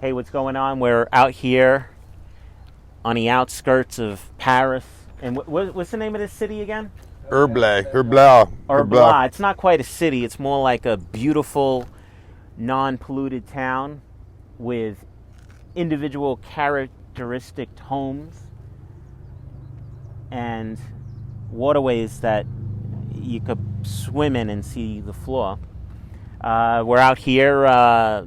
Hey, what's going on? We're out here on the outskirts of Paris. And what's the name of this city again? Herblau. It's not quite a city. It's more like a beautiful, non-polluted town with individual characteristic homes and waterways that you could swim in and see the floor. We're out here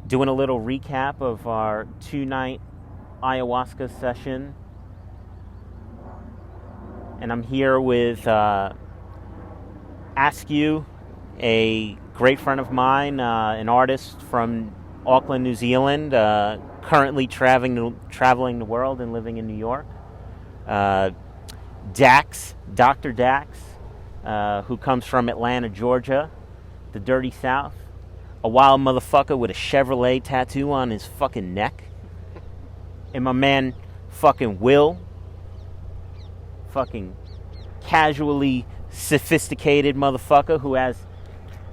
doing a little recap of our 2-night ayahuasca session. And I'm here with ASKEW, a great friend of mine, an artist from Auckland, New Zealand, currently traveling the world and living in New York. DAKS, Dr. DAKS, who comes from Atlanta, Georgia, the dirty South. A wild motherfucker with a Chevrolet tattoo on his fucking neck. And my man fucking Will, fucking casually sophisticated motherfucker who has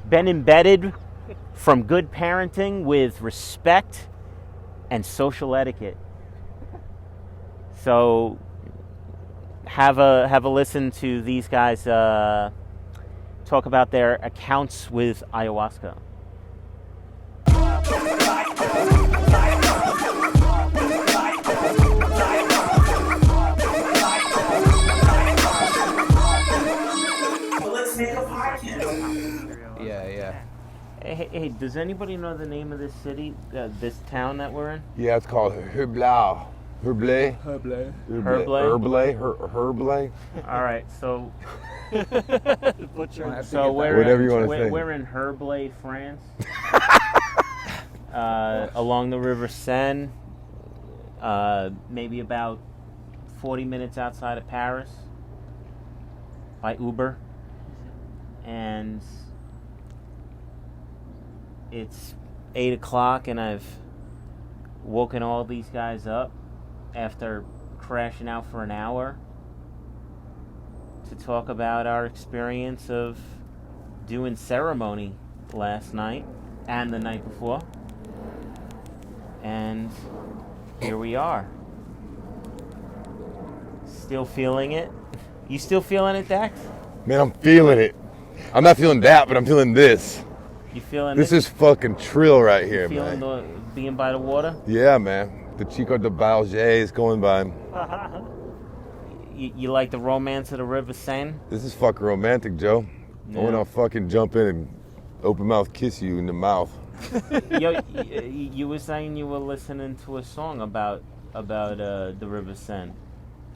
been embedded from good parenting with respect and social etiquette. So have a listen to these guys talk about their accounts with ayahuasca. Yeah. Hey, does anybody know the name of this city, this town that we're in? Yeah, it's called Herblau. Herblay. All right, so Whatever you want to say. we're in Herblay, France, along the River Seine, maybe about 40 minutes outside of Paris by Uber, and it's 8 o'clock, and I've woken all these guys up after crashing out for an hour to talk about our experience of doing ceremony last night and the night before. And here we are. Still feeling it. You still feeling it, Dax? Man, I'm feeling it. I'm not feeling that, but I'm feeling this. You feeling This is fucking trill right here, feeling man. being by the water? Yeah, man. The Chico de Balge is going by. You like the romance of the River Seine? This is fucking romantic, Joe. Yeah. I want to fucking jump in and open mouth kiss you in the mouth. Yo, you were saying you were listening to a song about the River Seine,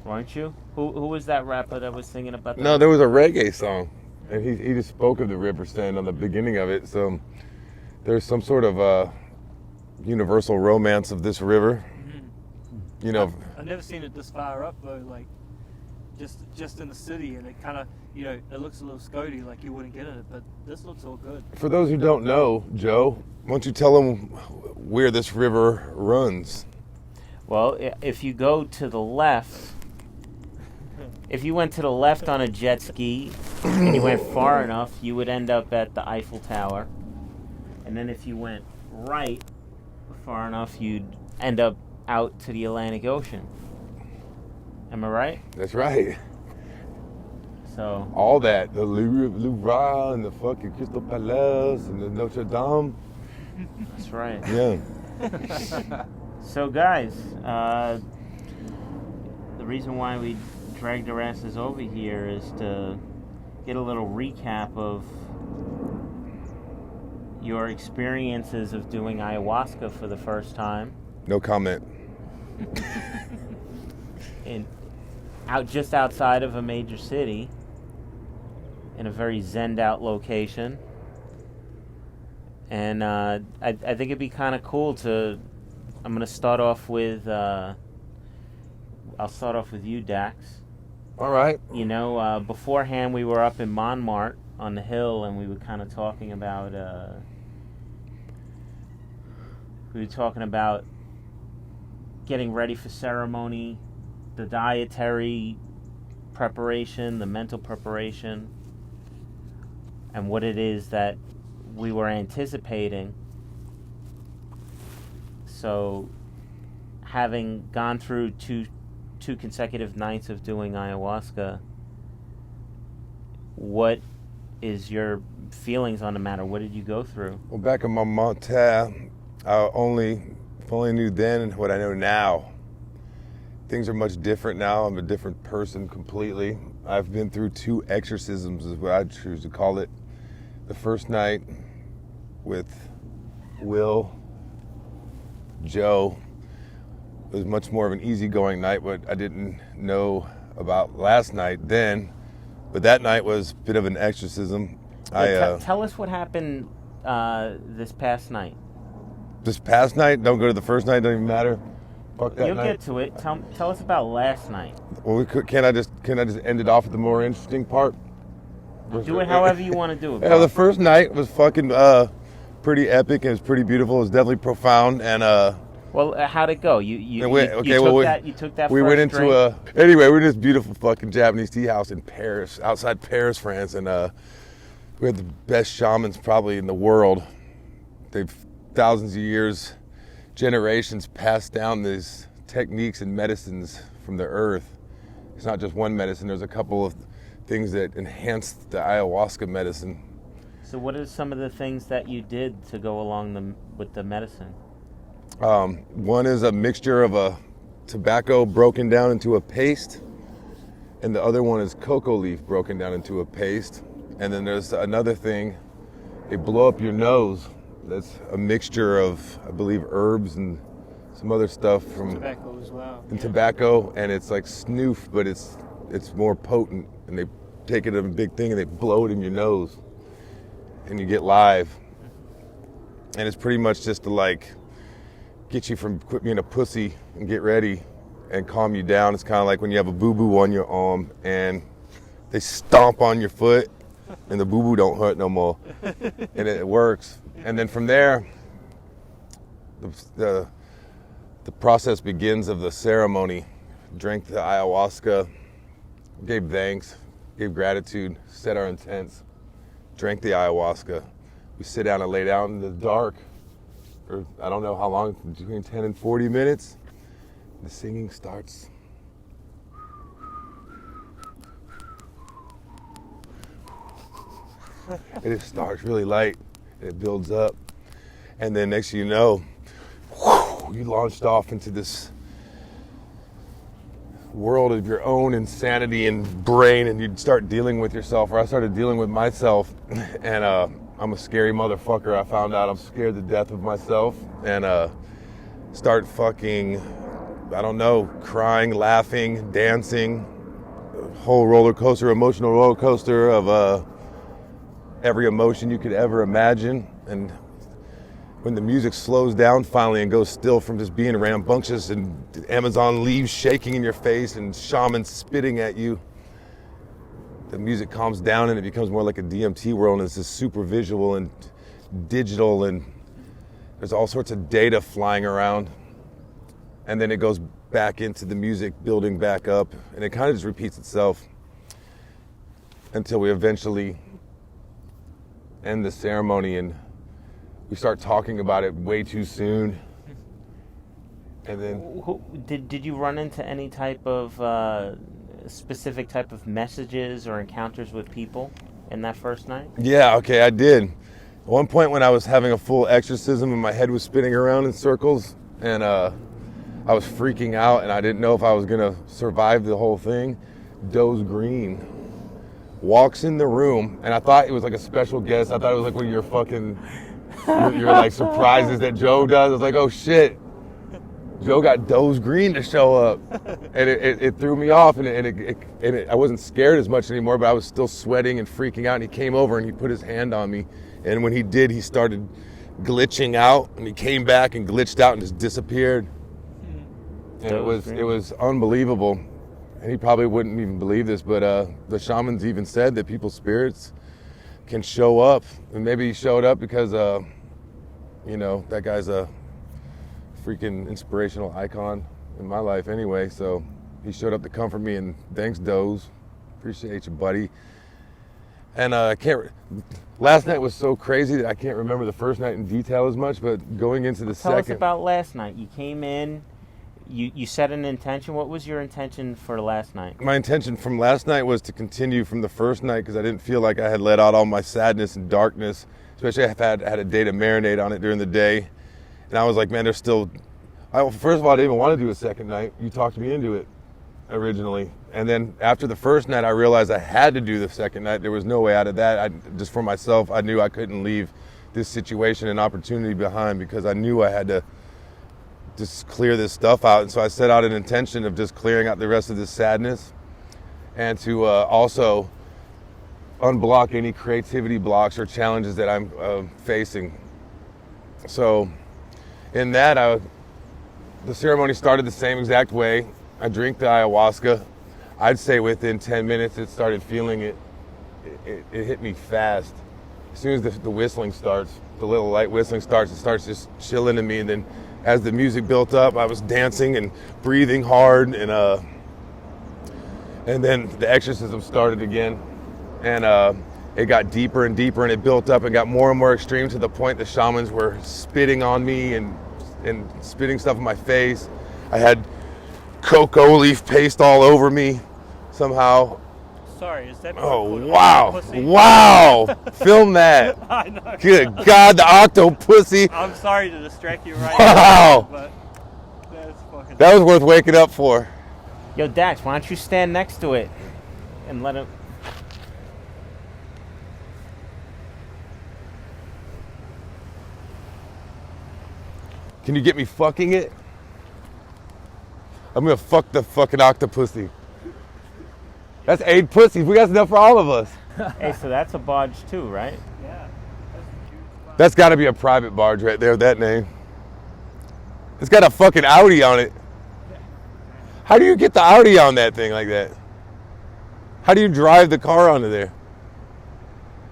weren't you? Who was that rapper that was singing about that? No, there was a reggae song, and he just spoke of the River Seine on the beginning of it. So there's some sort of universal romance of this river. You know, I've never seen it this far up though, like just in the city, and it kind of, it looks a little scody, like you wouldn't get it, but this looks all good. for those who don't know, Joe, why don't you tell them where this river runs? Well, if you go to the left, if you went to the left on a jet ski and you went far enough, you would end up at the Eiffel Tower. And then if you went right far enough, you'd end up out to the Atlantic Ocean. Am I right? That's right. So All that, the Louvre and the fucking Crystal Palace and the Notre Dame. that's right. Yeah. So guys, the reason why we dragged our asses over here is to get a little recap of your experiences of doing ayahuasca for the first time. No comment. Just outside of a major city, in a very zenned out location. And I think it'd be kind of cool to. I'm gonna start off with. I'll start off with you, Dax. All right. Beforehand we were up in Montmartre on the hill, and we were kind of talking about. We were talking about getting ready for ceremony, the dietary preparation, the mental preparation, and what it is that we were anticipating. So, having gone through two consecutive nights of doing ayahuasca, what is your feelings on the matter? What did you go through? Well, back in my Montana, if I only knew then what I know now. Things are much different now. I'm a different person completely. I've been through 2 exorcisms, is what I choose to call it. The first night with Will, Joe, was much more of an easygoing night, what I didn't know about last night then. But that night was a bit of an exorcism. Tell us what happened this past night. This past night, don't go to the first night, don't even matter. Fuck that You'll night. get to it. Tell us about last night. Well, can I just end it off with the more interesting part? Do it however you want to do it. Yeah, the first night was fucking pretty epic and it was pretty beautiful. It was definitely profound and well, how'd it go? You took that. We first went into drink. Anyway, we're in this beautiful fucking Japanese tea house in Paris, outside Paris, France, and we had the best shamans probably in the world. They've thousands of years, generations passed down these techniques and medicines from the earth. It's not just one medicine. There's a couple of things that enhance the ayahuasca medicine. So what are some of the things that you did to go along with the medicine? One is a mixture of a tobacco broken down into a paste, and the other one is cocoa leaf broken down into a paste. And then there's another thing, they blow up your nose. That's a mixture of, I believe, herbs and some other stuff from Tobacco as well. and tobacco, and it's like snoof, but it's more potent. And they take it in a big thing and they blow it in your nose, and you get live. And it's pretty much just to like get you from quit being a pussy and get ready and calm you down. It's kind of like when you have a boo-boo on your arm and they stomp on your foot and the boo-boo don't hurt no more. And it works. And then from there, the process begins of the ceremony. Drank the ayahuasca, gave thanks, gave gratitude, set our intents, drank the ayahuasca. We sit down and lay down in the dark for I don't know how long, between 10 and 40 minutes. The singing starts. It starts really light, and it builds up. And then next thing you know, you launched off into this world of your own insanity and brain, and you'd start dealing with yourself, or I started dealing with myself. And I'm a scary motherfucker. I found out I'm scared to death of myself, and start fucking, I don't know, crying, laughing, dancing, a whole emotional roller coaster of every emotion you could ever imagine. And when the music slows down finally and goes still from just being rambunctious and Amazon leaves shaking in your face and shamans spitting at you, the music calms down and it becomes more like a DMT world, and it's just super visual and digital, and there's all sorts of data flying around. And then it goes back into the music building back up, and it kind of just repeats itself until we eventually end the ceremony, and we start talking about it way too soon. And then Did you run into any type of specific type of messages or encounters with people in that first night? Yeah, okay, I did. At one point when I was having a full exorcism and my head was spinning around in circles, and I was freaking out and I didn't know if I was gonna survive the whole thing, Doze Green walks in the room, and I thought it was like a special guest. I thought it was like one of your fucking your like surprises that Joe does. I was like, oh shit, Joe got Doze Green to show up, and it threw me off, and I wasn't scared as much anymore, but I was still sweating and freaking out. And he came over and he put his hand on me, and when he did, he started glitching out, and he came back and glitched out and just disappeared. And it was unbelievable. And he probably wouldn't even believe this, but the shamans even said that people's spirits can show up, and maybe he showed up because that guy's a freaking inspirational icon in my life anyway, so he showed up to comfort me, and thanks, Doze. Appreciate you, buddy. And I can't. Last night was so crazy that I can't remember the first night in detail as much. But going into the Tell second, us about last night. You came in. You set an intention. What was your intention for last night? my intention from last night was to continue from the first night because I didn't feel like I had let out all my sadness and darkness. Especially if I had a day to marinate on it during the day, and I was like, man, there's still. First of all, I didn't even want to do a second night. You talked me into it originally, and then after the first night, I realized I had to do the second night. There was no way out of that. Just for myself, I knew I couldn't leave this situation and opportunity behind because I knew I had to just clear this stuff out. And so I set out an intention of just clearing out the rest of this sadness and to also unblock any creativity blocks or challenges that I'm facing. So in that, the ceremony started the same exact way. I drink the ayahuasca. I'd say within 10 minutes it started feeling it. It hit me fast. As soon as the whistling starts, the little light whistling starts, it starts just chilling in me. And then as the music built up, I was dancing and breathing hard. And then the exorcism started again. And it got deeper and deeper, and it built up and got more and more extreme to the point the shamans were spitting on me and spitting stuff in my face. I had cocoa leaf paste all over me somehow. Sorry, is that? Oh, wow. Wow. Film that. I know. Good God, the octopussy. I'm sorry to distract you right Wow. now, but that's fucking. That was worth waking up for. Yo, Dax, why don't you stand next to it and let him... Can you get me fucking it? I'm gonna fuck the fucking octopussy. That's 8 pussies. We got enough for all of us. Hey, so that's a barge too, right? Yeah. That's a huge. That's gotta be a private barge right there with that name. It's got a fucking Audi on it. How do you get the Audi on that thing like that? How do you drive the car onto there?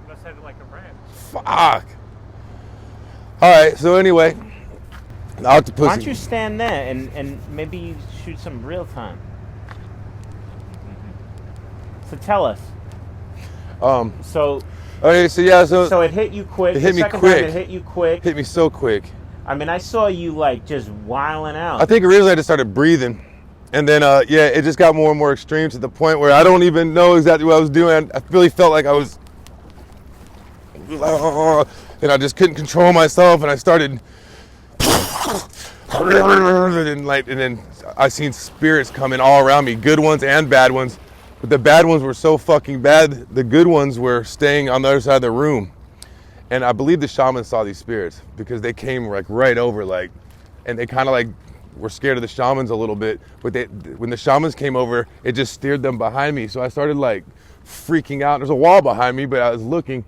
You must have it like a ramp. Fuck. Alright, so anyway. The octopussy. Why don't you stand there and maybe shoot some real time? So tell us. So Okay, so yeah, so it hit you quick. It hit The me second quick. time it hit you quick. hit me so quick. I mean, I saw you like just wilding out. I think originally I just started breathing. And then, yeah, it just got more and more extreme to the point where I don't even know exactly what I was doing. I really felt like I was, and I just couldn't control myself. And I started, and then I seen spirits coming all around me, good ones and bad ones. But the bad ones were so fucking bad, the good ones were staying on the other side of the room. And I believe the shamans saw these spirits because they came like right over, like, and they kind of like were scared of the shamans a little bit. But when the shamans came over, it just steered them behind me. So I started like freaking out. There's a wall behind me, but I was looking.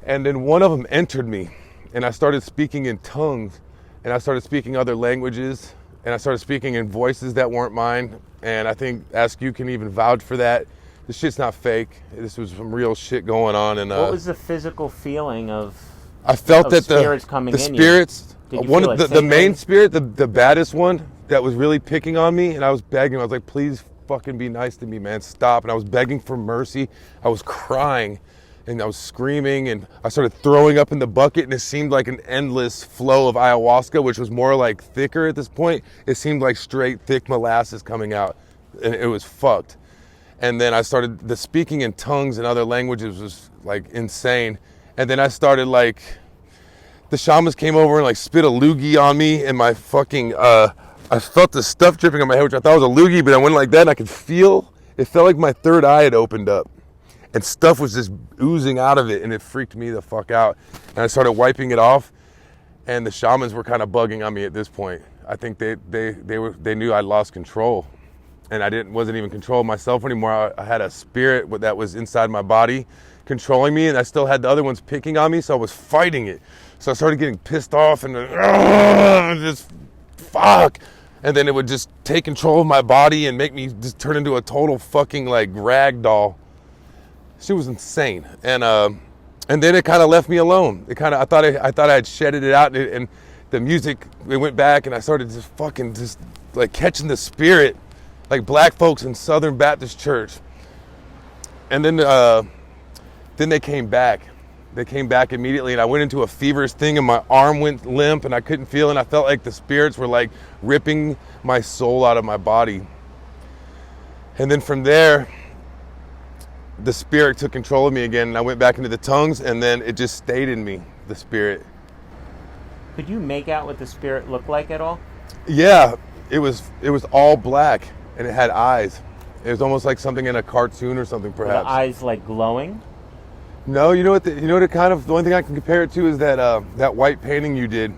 And then one of them entered me, and I started speaking in tongues, and I started speaking other languages, and I started speaking in voices that weren't mine. And I think ASKEW can even vouch for that. This shit's not fake. This was some real shit going on. And what was the physical feeling of? I felt that spirits coming the in spirits, Did you one feel of it the main tingling? spirit, the baddest one that was really picking on me, and I was begging. I was like, please fucking be nice to me, man. Stop. And I was begging for mercy. I was crying and I was screaming, and I started throwing up in the bucket, and it seemed like an endless flow of ayahuasca, which was more like thicker at this point. It seemed like straight thick molasses coming out, and it was fucked. And then I started, the speaking in tongues and other languages was like insane. And then I started like, the shamans came over and like spit a loogie on me, and my fucking, I felt the stuff dripping on my head, which I thought was a loogie, but I went like that and I could feel, it felt like my third eye had opened up. And stuff was just oozing out of it, and it freaked me the fuck out. And I started wiping it off, and the shamans were kind of bugging on me at this point. I think they knew I'd lost control, and I wasn't even controlling myself anymore. I had a spirit that was inside my body controlling me, and I still had the other ones picking on me, so I was fighting it. So I started getting pissed off and just fuck. And then it would just take control of my body and make me just turn into a total fucking like rag doll. She was insane, and then it kind of left me alone. It kind of I thought I had shedded it out, and the music, it went back, and I started just fucking just like catching the spirit, like black folks in Southern Baptist Church. And then then they came back. They came back immediately, and I went into a feverish thing, and my arm went limp, and I couldn't feel it, and I felt like the spirits were like ripping my soul out of my body. And then from there, the spirit took control of me again, and I went back into the tongues, and then it just stayed in me, the spirit. Could you make out what the spirit looked like at all? Yeah, it was all black, and it had eyes. It was almost like something in a cartoon or something, Were perhaps. the eyes like glowing? No, you know what? The only thing I can compare it to is that white painting you did,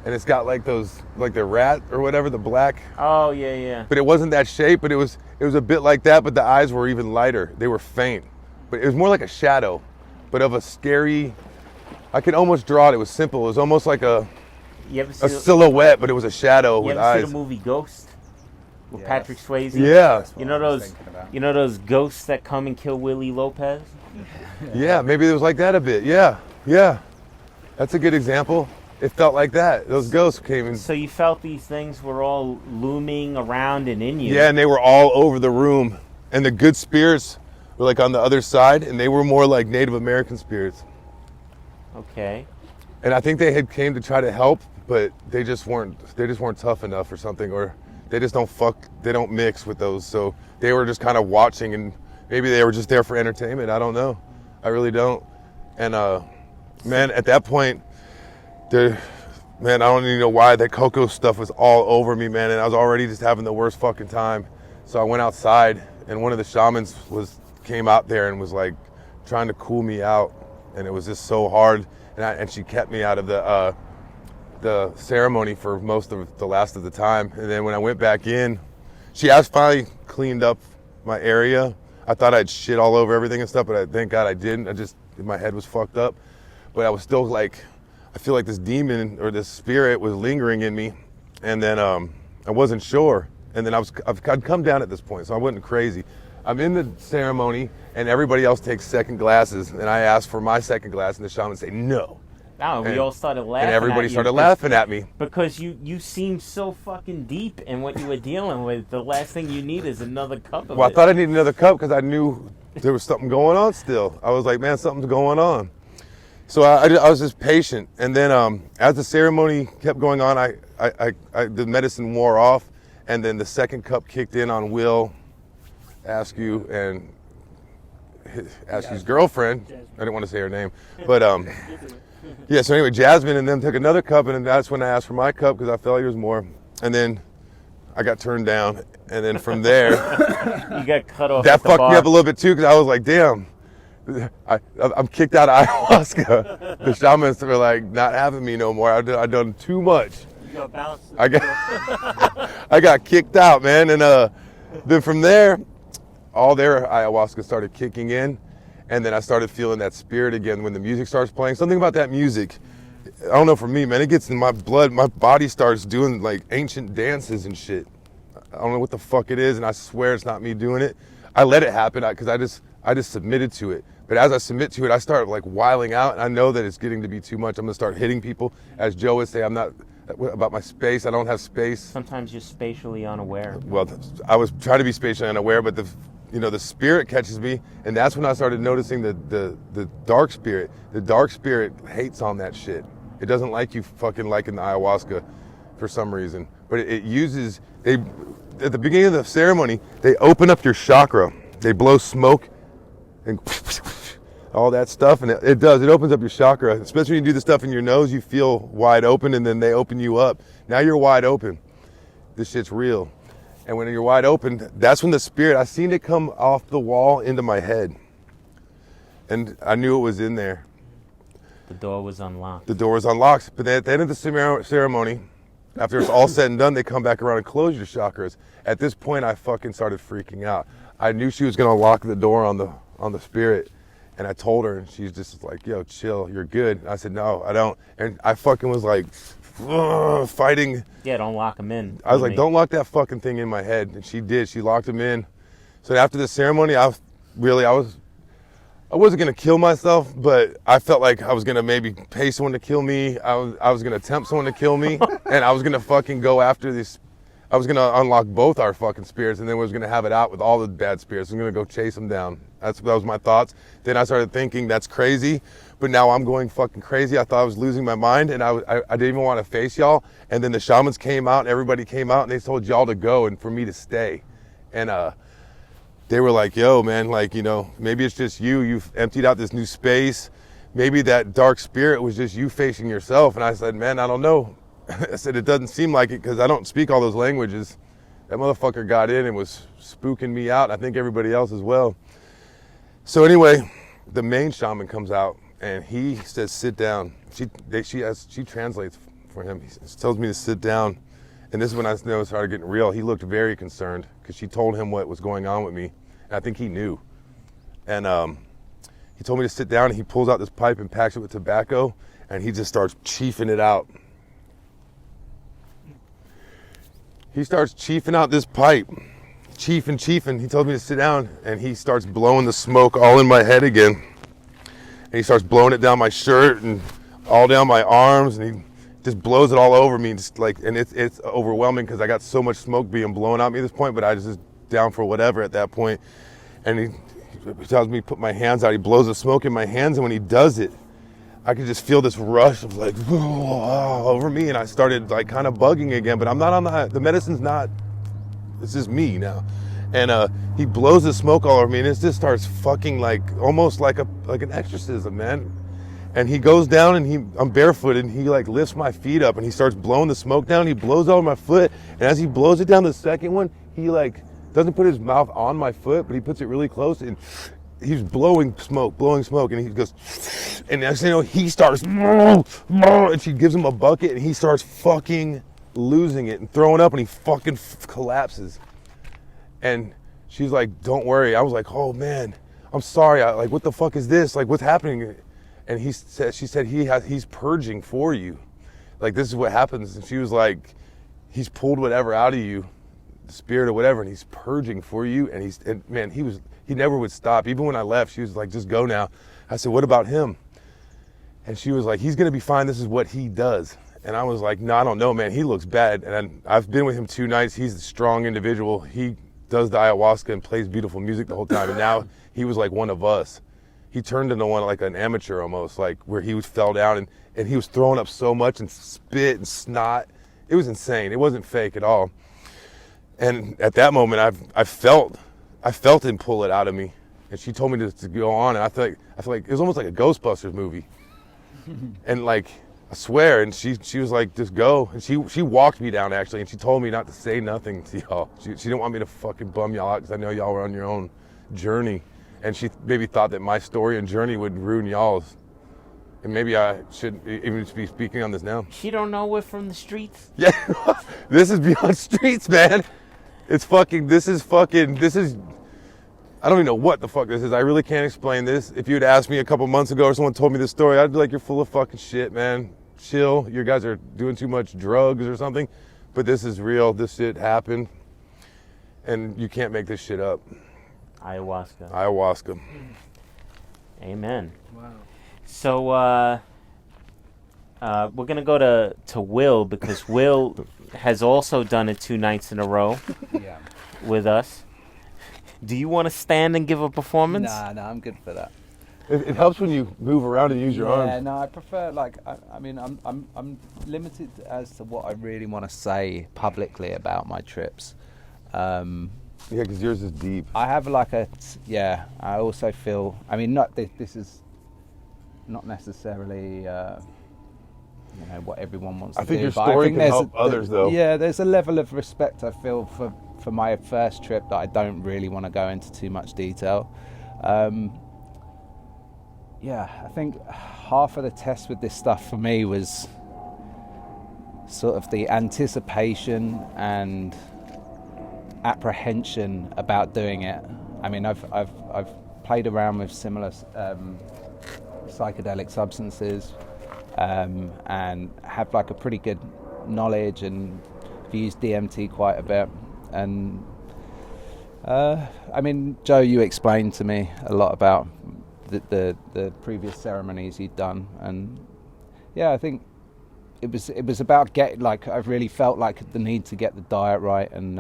and it's got like those, like the rat or whatever, the black. Oh yeah. But it wasn't that shape, but it was a bit like that. But the eyes were even lighter. They were faint, but it was more like a shadow, but of a scary. I could almost draw it. It was simple. It was almost like a silhouette, but it was a shadow with eyes. You ever see the movie Ghost with Patrick Swayze? Yeah. You know those ghosts that come and kill Willie Lopez? Yeah, maybe it was like that a bit. Yeah. That's a good example. It felt like that. Those ghosts came in. So you felt these things were all looming around and in you. Yeah, and they were all over the room. And the good spirits were like on the other side, and they were more like Native American spirits. Okay. And I think they had came to try to help, but they just weren't tough enough or something, or they just they don't mix with those. So they were just kind of watching, and maybe they were just there for entertainment. I don't know. I really don't. And man, at that point, I don't even know why that cocoa stuff was all over me, man, and I was already just having the worst fucking time. So I went outside, and one of the shamans came out there and was like trying to cool me out, and it was just so hard. And she kept me out of the ceremony for most of the last of the time. And then when I went back in, she finally cleaned up my area. I thought I'd shit all over everything and stuff, but thank God I didn't. My head was fucked up, but I was still like, I feel like this demon or this spirit was lingering in me, and then I wasn't sure. And then I'd come down at this point, so I wasn't crazy. I'm in the ceremony, and everybody else takes second glasses, and I asked for my second glass, and the shaman say no. Oh, we all started laughing. And everybody at you started laughing at me. Because you seemed so fucking deep in what you were dealing with. The last thing you need is another cup of it. Well, I thought I needed another cup because I knew there was something going on still. I was like, man, something's going on. So I was just patient. And then as the ceremony kept going on, the medicine wore off, and then the second cup kicked in on Will, ASKEW, and ASKEW's girlfriend. I didn't want to say her name, but yeah, so anyway, Jasmine and them took another cup, and that's when I asked for my cup because I felt like there was more. And then I got turned down, and then from there, you got cut off. That fucked me up a little bit too because I was like, damn, I'm kicked out of ayahuasca. The shamans were like not having me no more. I done too much. You got bounced. I got kicked out, man, and then from there, all their ayahuasca started kicking in. And then I started feeling that spirit again when the music starts playing. Something about that music, I don't know, for me, man, it gets in my blood. My body starts doing like ancient dances and shit. I don't know what the fuck it is, and I swear it's not me doing it. I let it happen because I just submitted to it. But as I submit to it, I start like wiling out, and I know that it's getting to be too much. I'm gonna start hitting people. As Joe would say, I'm not about my space. I don't have space. Sometimes you're spatially unaware. Well, I was trying to be spatially unaware, but the spirit catches me, and that's when I started noticing the dark spirit. The dark spirit hates on that shit. It doesn't like you fucking liking the ayahuasca for some reason. But it uses, at the beginning of the ceremony, they open up your chakra. They blow smoke and all that stuff, and it opens up your chakra. Especially when you do the stuff in your nose, you feel wide open, and then they open you up. Now you're wide open. This shit's real. And when you're wide open, that's when the spirit, I seen it come off the wall into my head. And I knew it was in there. The door was unlocked. The door was unlocked. But then at the end of the ceremony, after it's all said and done, they come back around and close your chakras. At this point, I fucking started freaking out. I knew she was gonna lock the door on the spirit. And I told her, and she's just like, yo, chill, you're good. And I said, no, I don't. And I fucking was like, fighting. Yeah, don't lock him in. I was like, don't lock that fucking thing in my head. And she did. She locked him in. So after the ceremony, I wasn't gonna kill myself, but I felt like I was gonna maybe pay someone to kill me. I was gonna tempt someone to kill me, and I was gonna fucking go after this. I was gonna unlock both our fucking spirits, and then was gonna have it out with all the bad spirits. I'm gonna go chase them down. That was my thoughts. Then I started thinking that's crazy, but now I'm going fucking crazy. I thought I was losing my mind, and I didn't even want to face y'all. And then the shamans came out, and everybody came out, and they told y'all to go and for me to stay. And they were like, "Yo, man, like, you know, maybe it's just you. You've emptied out this new space. Maybe that dark spirit was just you facing yourself." And I said, "Man, I don't know." I said, "It doesn't seem like it because I don't speak all those languages." That motherfucker got in and was spooking me out. I think everybody else as well. So anyway, the main shaman comes out and he says, "Sit down." She translates for him. He tells me to sit down. And this is when I know it started getting real. He looked very concerned because she told him what was going on with me. And I think he knew. And he told me to sit down, and he pulls out this pipe and packs it with tobacco, and he just starts chiefing it out. He starts chiefing out this pipe, chiefing. He told me to sit down, and he starts blowing the smoke all in my head again. And he starts blowing it down my shirt and all down my arms, and he just blows it all over me. Just like, and it's overwhelming because I got so much smoke being blown out me at this point, but I was just down for whatever at that point. And he tells me to put my hands out. He blows the smoke in my hands, and when he does it, I could just feel this rush of like over me, and I started like kind of bugging again. But I'm not on the medicine's not. It's just me now, and he blows the smoke all over me, and it just starts fucking like almost like an exorcism, man. And he goes down, and I'm barefooted, and he like lifts my feet up, and he starts blowing the smoke down. He blows over my foot, and as he blows it down, the second one, he like doesn't put his mouth on my foot, but he puts it really close, and he's blowing smoke, and he goes, and next thing you know, he starts, and she gives him a bucket, and he starts fucking losing it and throwing up, and he fucking collapses. And she's like, "Don't worry." I was like, "Oh man, I'm sorry. Like, what the fuck is this? Like, what's happening?" And she said he's purging for you. Like, this is what happens. And she was like, "He's pulled whatever out of you, the spirit or whatever, and he's purging for you." And man, he never would stop. Even when I left, she was like, "Just go now." I said, "What about him?" And she was like, "He's gonna be fine. This is what he does." And I was like, "No, I don't know, man. He looks bad." And I've been with him 2 nights. He's a strong individual. He does the ayahuasca and plays beautiful music the whole time. And now he was like one of us. He turned into one like an amateur almost, like where he fell down and he was throwing up so much and spit and snot. It was insane. It wasn't fake at all. And at that moment, I felt him pull it out of me. And she told me to go on, and I feel like it was almost like a Ghostbusters movie. And like, I swear, and she was like, "Just go." And she walked me down actually, and she told me not to say nothing to y'all. She didn't want me to fucking bum y'all out because I know y'all were on your own journey. And she maybe thought that my story and journey would ruin y'all's. And maybe I shouldn't even be speaking on this now. She don't know we're from the streets. Yeah, this is beyond streets, man. This is, I don't even know what the fuck this is. I really can't explain this. If you had asked me a couple months ago or someone told me this story, I'd be like, "You're full of fucking shit, man. Chill. You guys are doing too much drugs or something." But this is real. This shit happened. And you can't make this shit up. Ayahuasca. Amen. Wow. So we're gonna go to Will, because Will has also done it 2 nights in a row. Yeah. With us. Do you want to stand and give a performance? No, I'm good for that. It helps when you move around and use your arms. Yeah, no, I prefer I mean I'm limited as to what I really want to say publicly about my trips. Yeah, because yours is deep. I have I also feel, I mean, this is not necessarily what everyone wants to do. I think your story can help others, though. Yeah, there's a level of respect I feel for my first trip that I don't really want to go into too much detail. I think half of the test with this stuff for me was sort of the anticipation and apprehension about doing it. I mean, I've played around with similar psychedelic substances and have like a pretty good knowledge, and I've used DMT quite a bit. And I mean, Joe, you explained to me a lot about the previous ceremonies you'd done, and yeah, I think it was about getting, like, I really felt like the need to get the diet right and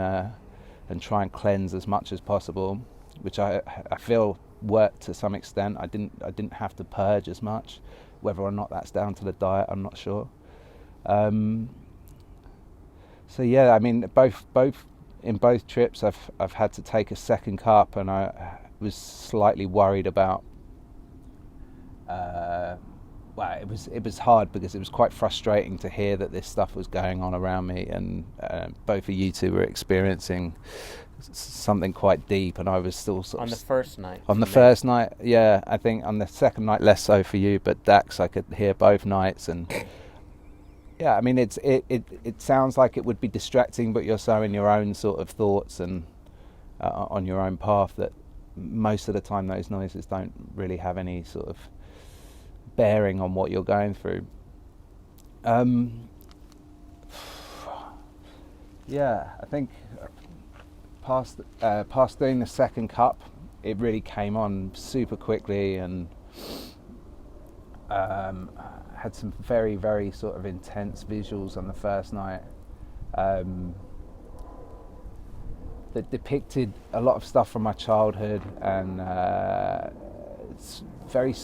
try and cleanse as much as possible, which I feel worked to some extent. I didn't have to purge as much. Whether or not that's down to the diet, I'm not sure. So yeah, I mean, in both trips, I've had to take a second cup, and I was slightly worried about. Well, it was hard because it was quite frustrating to hear that this stuff was going on around me, and both of you two were experiencing something quite deep, and I was still sort on of... the first night. On the first night, yeah. I think on the second night less so for you, but DAKS I could hear both nights, and yeah, I mean, it sounds like it would be distracting, but you're so in your own sort of thoughts and on your own path that most of the time those noises don't really have any sort of bearing on what you're going through. Yeah, I think past doing the second cup, it really came on super quickly, and had some very, very sort of intense visuals on the first night that depicted a lot of stuff from my childhood, and it's very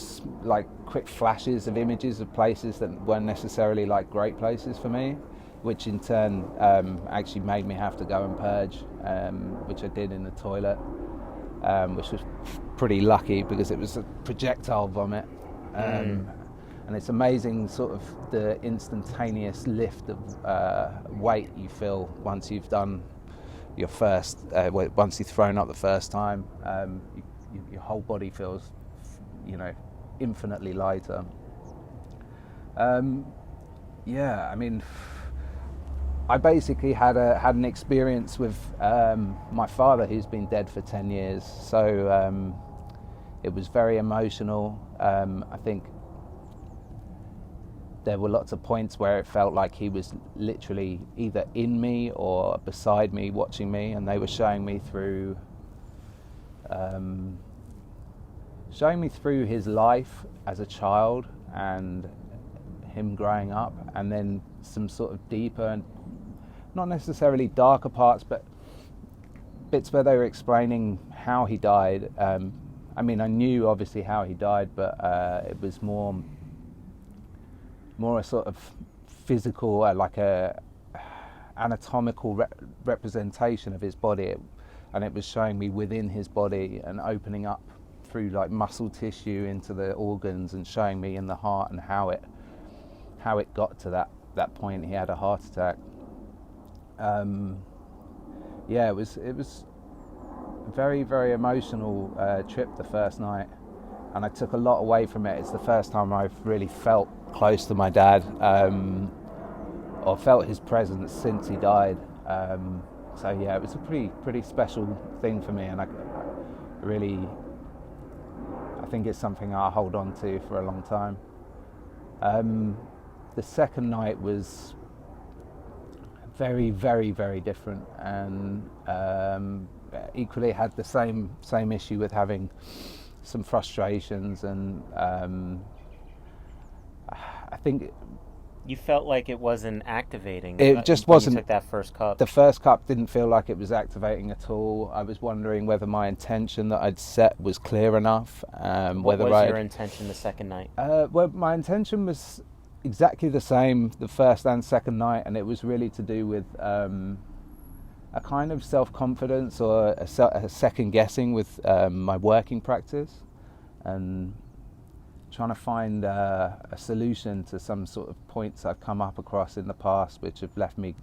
like quick flashes of images of places that weren't necessarily like great places for me, which in turn actually made me have to go and purge, which I did in the toilet, which was pretty lucky because it was a projectile vomit. And it's amazing sort of the instantaneous lift of weight you feel once you've done your first, once you've thrown up the first time. Your whole body feels, infinitely lighter. Yeah, I mean, I basically had an experience with my father, who's been dead for 10 years. So it was very emotional. I think there were lots of points where it felt like he was literally either in me or beside me, watching me, and they were showing me through his life as a child and him growing up, and then some sort of deeper and not necessarily darker parts, but bits where they were explaining how he died. I mean, I knew obviously how he died, but it was more a sort of physical, like a anatomical representation of his body, and it was showing me within his body and opening up through like muscle tissue into the organs, and showing me in the heart and how it got to that point. He had a heart attack. Yeah, it was a very, very emotional trip the first night, and I took a lot away from it. It's the first time I've really felt close to my dad, or felt his presence since he died. So yeah, it was a pretty special thing for me, and I think it's something I'll hold on to for a long time. The second night was very, very, very different, and equally had the same issue with having some frustrations, and I think you felt like it wasn't activating. It just when wasn't. You took that first cup. The first cup didn't feel like it was activating at all. I was wondering whether my intention that I'd set was clear enough. What was your intention the second night? Well, my intention was exactly the same the first and second night, and it was really to do with a kind of self-confidence or a second guessing with my working practice, and trying to find a solution to some sort of points I've come up across in the past which have left me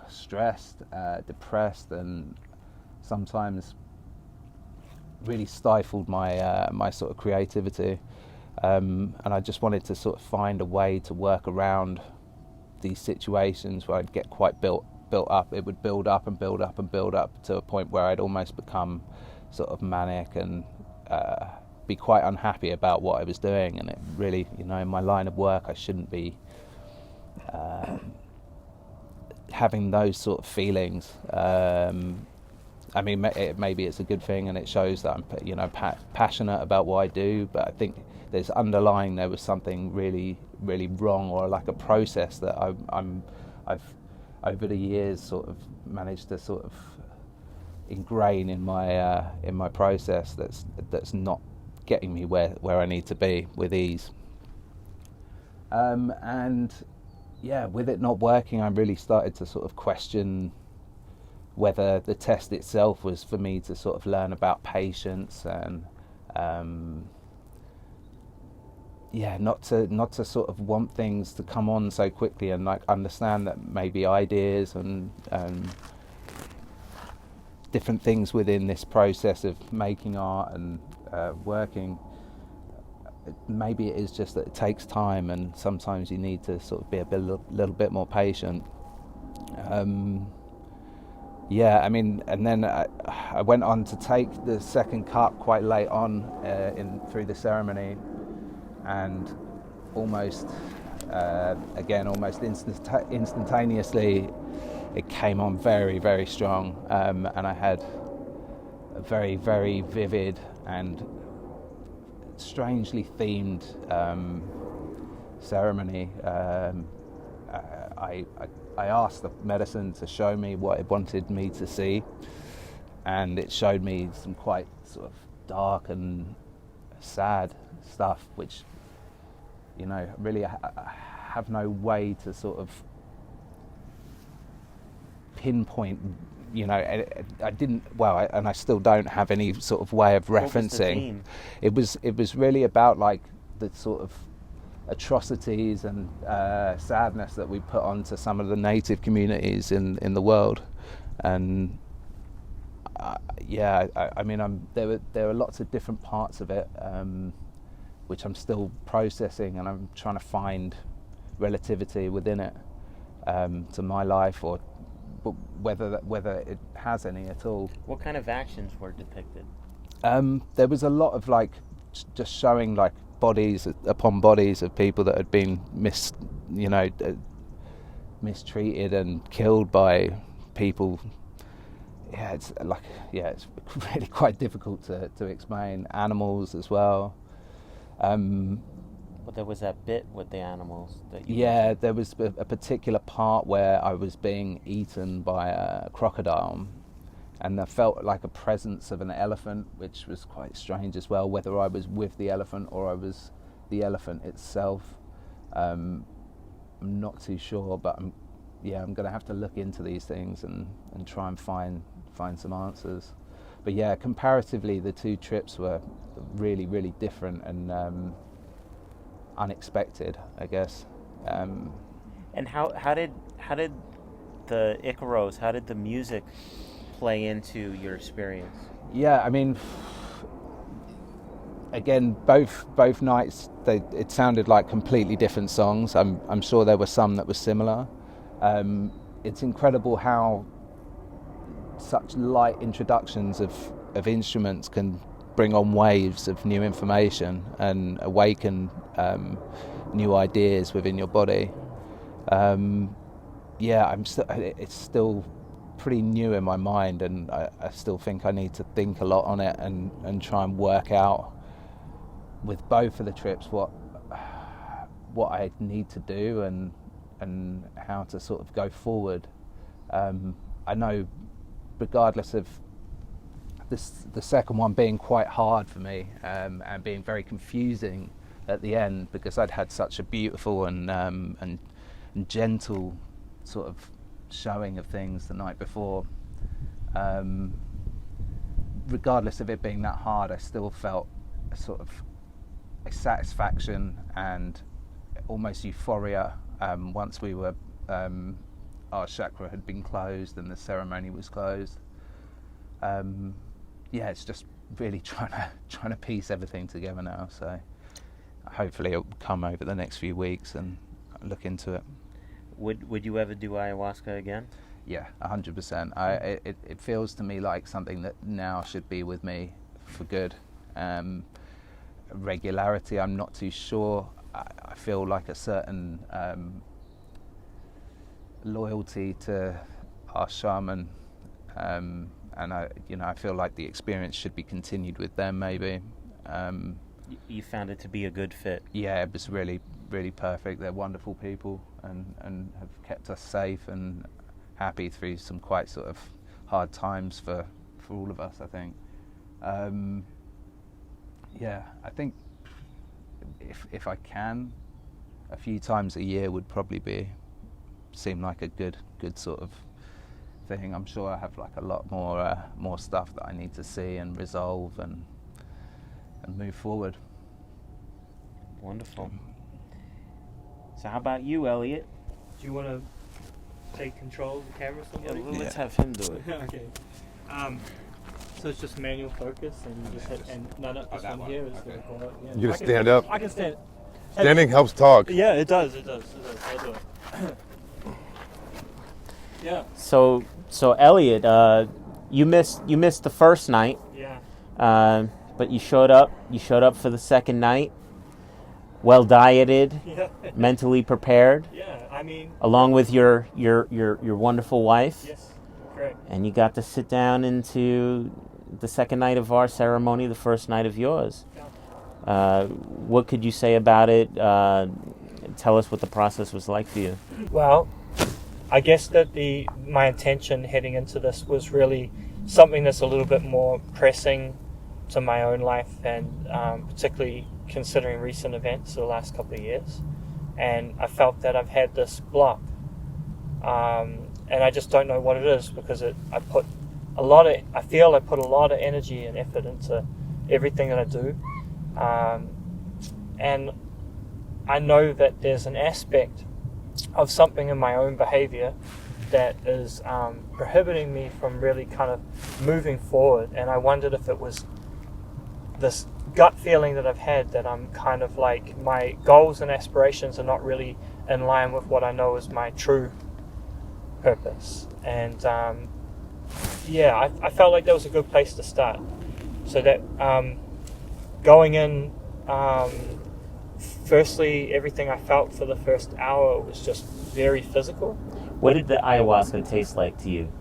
stressed, depressed, and sometimes really stifled my sort of creativity. And I just wanted to sort of find a way to work around these situations where I'd get quite built up. It would build up and build up and build up to a point where I'd almost become sort of manic and be quite unhappy about what I was doing. And it really, in my line of work, I shouldn't be having those sort of feelings. I mean, maybe it's a good thing, and it shows that I'm, passionate about what I do. But I think there was something really, really wrong, or like a process that I've over the years sort of managed to sort of ingrain in my process that's not getting me where I need to be with ease. And yeah, with it not working, I really started to sort of question whether the test itself was for me to sort of learn about patience and not to sort of want things to come on so quickly, and like understand that maybe ideas and different things within this process of making art and working, maybe it is just that it takes time, and sometimes you need to sort of be a little bit more patient. I mean, and then I went on to take the second cup quite late on through the ceremony, and almost instantaneously it came on very, very strong, and I had a very, very vivid and strangely themed ceremony. I asked the medicine to show me what it wanted me to see, and it showed me some quite sort of dark and sad stuff, which, you know, really I have no way to sort of pinpoint. You know, I didn't. Well, and I still don't have any sort of way of referencing. It was really about like the sort of atrocities and sadness that we put onto some of the native communities in the world, and I mean, there are lots of different parts of it, which I'm still processing, and I'm trying to find relativity within it to my life, or whether it has any at all. What kind of actions were depicted? There was a lot of like just showing like bodies upon bodies of people that had been mistreated and killed by people. It's really quite difficult to explain. Animals as well. But there was that bit with the animals that you mentioned. There was a particular part where I was being eaten by a crocodile, and I felt like a presence of an elephant, which was quite strange as well, whether I was with the elephant or I was the elephant itself. I'm not too sure, but I'm going to have to look into these things and try and find some answers. But yeah, comparatively, the two trips were really, really different and unexpected, I guess. And how did the Icaros, how did the music play into your experience? Yeah, I mean, again, both nights it sounded like completely different songs. I'm sure there were some that were similar. It's incredible how such light introductions of instruments can bring on waves of new information and awaken new ideas within your body. It's still pretty new in my mind, and I still think I need to think a lot on it and try and work out with both of the trips what I need to do and how to sort of go forward. I know, regardless of the second one being quite hard for me and being very confusing at the end, because I'd had such a beautiful and gentle sort of showing of things the night before. Regardless of it being that hard, I still felt a sort of a satisfaction and almost euphoria once we were our chakra had been closed and the ceremony was closed. It's just really trying to piece everything together now. So hopefully it'll come over the next few weeks and look into it. Would you ever do ayahuasca again? Yeah, 100%. It feels to me like something that now should be with me for good. Regularity, I'm not too sure. I feel like a certain loyalty to our shaman, and I feel like the experience should be continued with them maybe. You found it to be a good fit? Yeah, it was really, really perfect. They're wonderful people and have kept us safe and happy through some quite sort of hard times for all of us, I think. Yeah, I think if I can, a few times a year would probably seem like a good sort of thing. I'm sure I have like a lot more stuff that I need to see and resolve and move forward. Wonderful. So how about you, Elliot? Do you want to take control of the camera? Let's have him do it. Okay. So it's just manual focus, and you just hit, and none of this one here is going to go out. Yeah. You gotta stand up. I can stand. Standing helps talk. Yeah, it does. I'll do it. Yeah. So Elliot, you missed the first night. Yeah. But you showed up. You showed up for the second night. Well dieted, Yeah. mentally prepared, Yeah. I mean. along with your wonderful wife. Yes. Correct. And you got to sit down into the second night of our ceremony, the first night of yours. What could you say about it? Tell us what the process was like for you. Well, I guess that my intention heading into this was really something that's a little bit more pressing to my own life, and particularly considering recent events the last couple of years. And I felt that I've had this block, and I just don't know what it is, because I put a lot of energy and effort into everything that I do, and I know that there's an aspect of something in my own behavior that is prohibiting me from really kind of moving forward. And I wondered if it was this gut feeling that I've had that I'm kind of like, my goals and aspirations are not really in line with what I know is my true purpose. And I felt like that was a good place to start. So that going in, firstly, everything I felt for the first hour was just very physical. What did the ayahuasca taste like to you?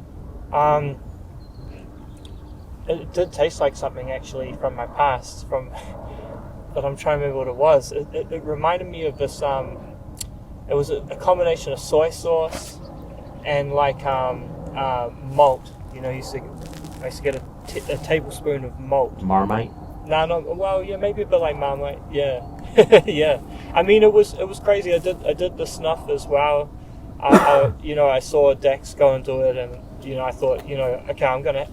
It did taste like something actually from my past, but I'm trying to remember what it was. It reminded me of this, it was a combination of soy sauce and like malt. You know, I used to get a tablespoon of malt. Marmite? No, well, yeah, maybe a bit like Marmite, yeah. Yeah. I mean, it was crazy. I did the snuff as well. I saw DAKS go and do it, and I thought, okay, I'm gonna.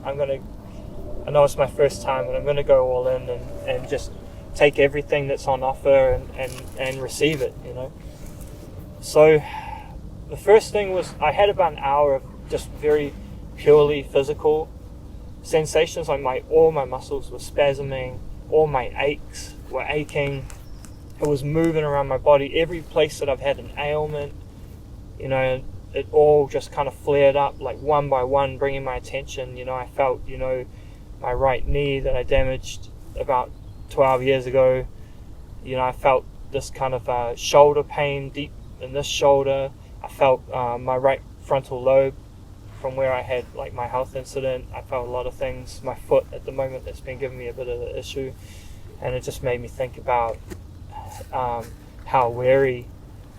I know it's my first time, and I'm gonna go all in and just take everything that's on offer and receive it. So the first thing was, I had about an hour of just very purely physical sensations. Like all my muscles were spasming, all my aches were aching. It was moving around my body. Every place that I've had an ailment, it all just kind of flared up, like one by one, bringing my attention. I felt, my right knee that I damaged about 12 years ago. I felt this kind of shoulder pain deep in this shoulder. I felt my right frontal lobe from where I had like my health incident. I felt a lot of things. My foot at the moment, that's been giving me a bit of an issue. And it just made me think about how wary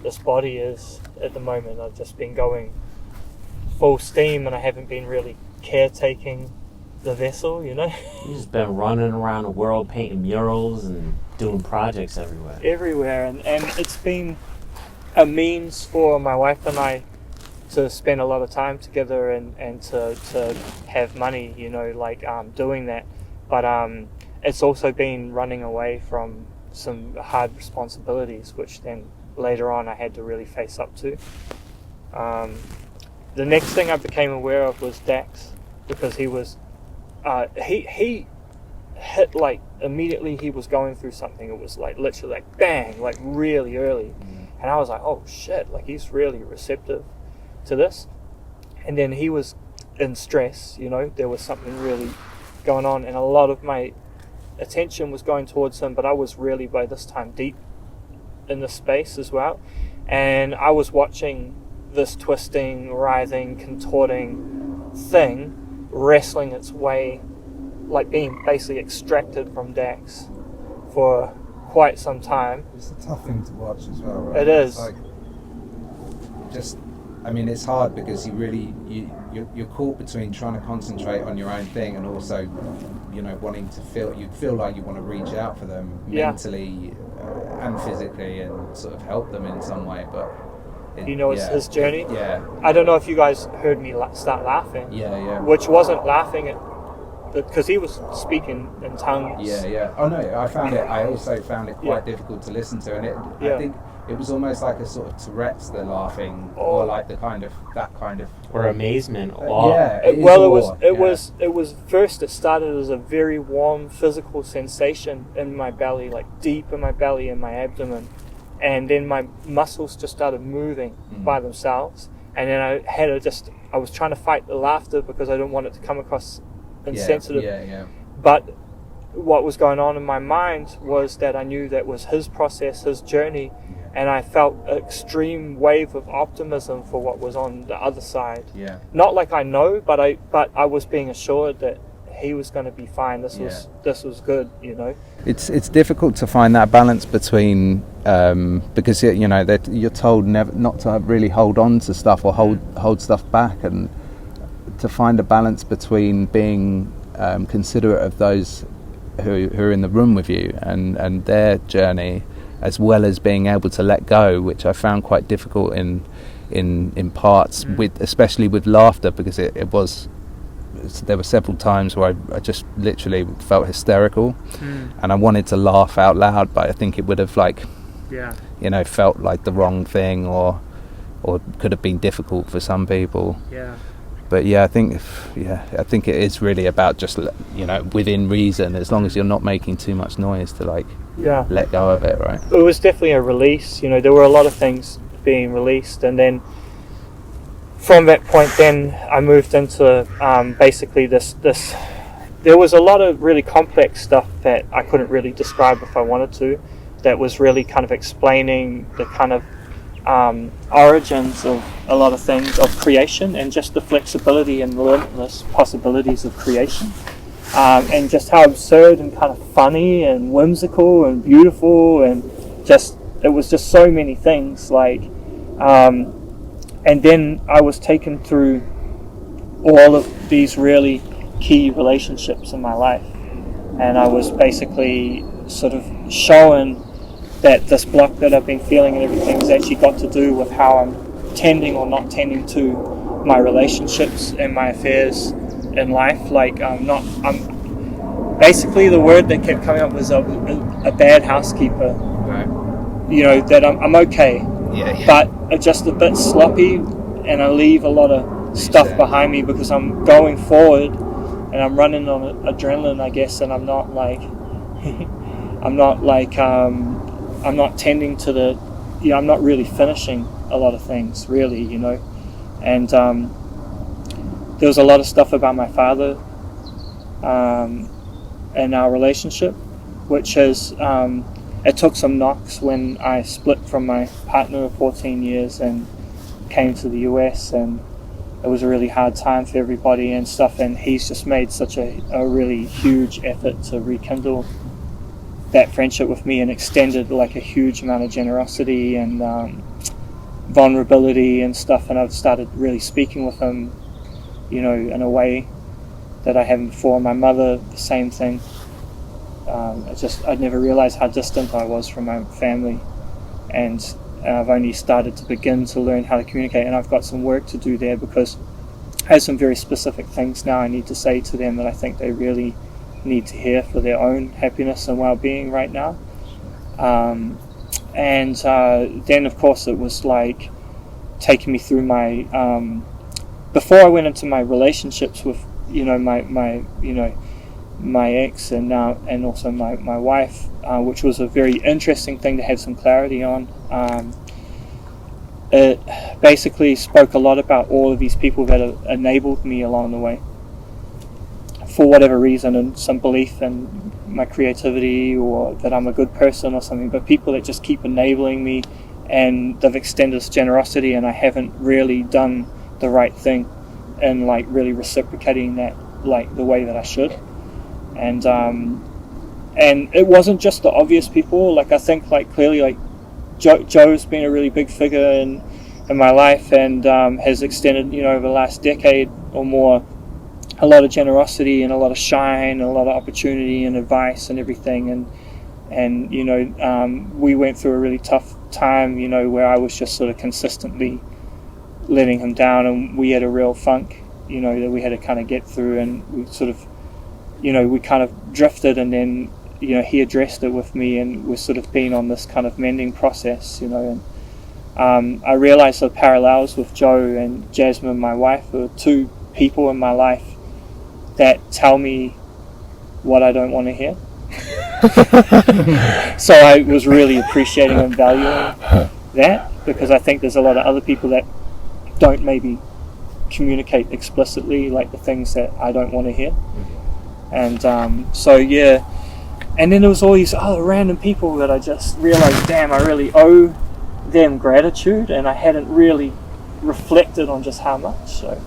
this body is at the moment. I've just been going full steam, and I haven't been really caretaking the vessel, You've just been running around the world painting murals and doing projects everywhere. And it's been a means for my wife and I to spend a lot of time together and to have money, doing that. But it's also been running away from some hard responsibilities, which then later on I had to really face up to. The next thing I became aware of was DAKS, because he was he hit like immediately. He was going through something. It was like literally like bang, like really early. And I was like, oh shit, like he's really receptive to this. And then he was in stress, there was something really going on, and a lot of my attention was going towards him, but I was really by this time deep in the space as well. And I was watching this twisting, writhing, contorting thing wrestling its way, like being basically extracted from DAKS for quite some time. It's a tough thing to watch as well, right? It is. It's like, I mean, it's hard because you're caught between trying to concentrate on your own thing and also, you know, wanting to feel like you want to reach out for them mentally and physically and sort of help them in some way, but his journey. Yeah. I don't know if you guys heard me start laughing. Yeah. Which wasn't laughing because he was speaking in tongues. Yeah. Oh no, I also found it quite difficult to listen to, and I think it was almost like a sort of Tourette's, the laughing, or like that kind of, or amazement, awe. It was first. It started as a very warm physical sensation in my belly, like deep in my belly and my abdomen, and then my muscles just started moving by themselves, and then I was trying to fight the laughter because I didn't want it to come across insensitive. But what was going on in my mind was that I knew that was his process, his journey. And I felt an extreme wave of optimism for what was on the other side. Yeah. Not like I know, but I was being assured that he was going to be fine. This was good, you know. It's difficult to find that balance between because you know that you're told not to really hold on to stuff or hold stuff back, and to find a balance between being considerate of those who are in the room with you and their journey, as well as being able to let go, which I found quite difficult in parts, especially with laughter, because there were several times where I just literally felt hysterical, and I wanted to laugh out loud, but I think it would have felt like the wrong thing, or could have been difficult for some people. But I think it is really about just, you know, within reason, as long as you're not making too much noise, to let go of it, right? It was definitely a release. You know, there were a lot of things being released, and then from that point, then I moved into basically this. There was a lot of really complex stuff that I couldn't really describe if I wanted to. That was really kind of explaining the kind of origins of a lot of things of creation, and just the flexibility and limitless possibilities of creation, and just how absurd and kind of funny and whimsical and beautiful, and it was just so many things, like and then I was taken through all of these really key relationships in my life, and I was basically sort of shown that this block that I've been feeling and everything has actually got to do with how I'm tending or not tending to my relationships and my affairs in life. Like I'm basically, the word that kept coming up was a bad housekeeper. Right. You know, that I'm okay, but I'm just a bit sloppy, and I leave a lot of stuff behind me because I'm going forward and I'm running on adrenaline, I guess, and I'm not tending to I'm not really finishing a lot of things, really, you know. And there was a lot of stuff about my father and our relationship, which has it took some knocks when I split from my partner of 14 years and came to the US, and it was a really hard time for everybody and stuff, and he's just made such a really huge effort to rekindle that friendship with me, and extended like a huge amount of generosity and vulnerability and stuff, and I've started really speaking with him, you know, in a way that I haven't before. My mother, the same thing. I'd never realized how distant I was from my family, and I've only started to begin to learn how to communicate, and I've got some work to do there, because I have some very specific things now I need to say to them that I think they really need to hear for their own happiness and well-being right now. And then of course it was like taking me through my before I went into my relationships with, you know, my ex and now, and also my wife, which was a very interesting thing to have some clarity on. It basically spoke a lot about all of these people that have enabled me along the way, for whatever reason, and some belief in my creativity or that I'm a good person or something, but people that just keep enabling me, and they've extended this generosity, and I haven't really done the right thing and like really reciprocating that like the way that I should. And And it wasn't just the obvious people. Like, I think, like, clearly, like, Joe's been a really big figure in my life, and has extended, you know, over the last decade or more, a lot of generosity and a lot of shine, and a lot of opportunity and advice and everything. And you know, we went through a really tough time, you know, where I was just sort of consistently letting him down, and we had a real funk, you know, that we had to kind of get through, and we sort of, you know, we kind of drifted, and then, you know, he addressed it with me, and we're sort of been on this kind of mending process, you know. And I realized the parallels with Joe and Jasmine, my wife, are two people in my life that tell me what I don't want to hear. So I was really appreciating and valuing that, because I think there's a lot of other people that don't maybe communicate explicitly, like, the things that I don't want to hear. And so yeah, and then there was all these other random people that I just realized, damn, I really owe them gratitude, and I hadn't really reflected on just how much. So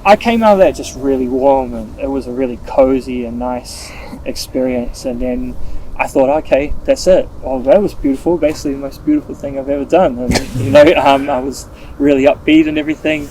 I came out of that just really warm, and it was a really cozy and nice experience. And then I thought, okay, that's it. Oh, that was beautiful. Basically the most beautiful thing I've ever done. And you know, I was really upbeat and everything.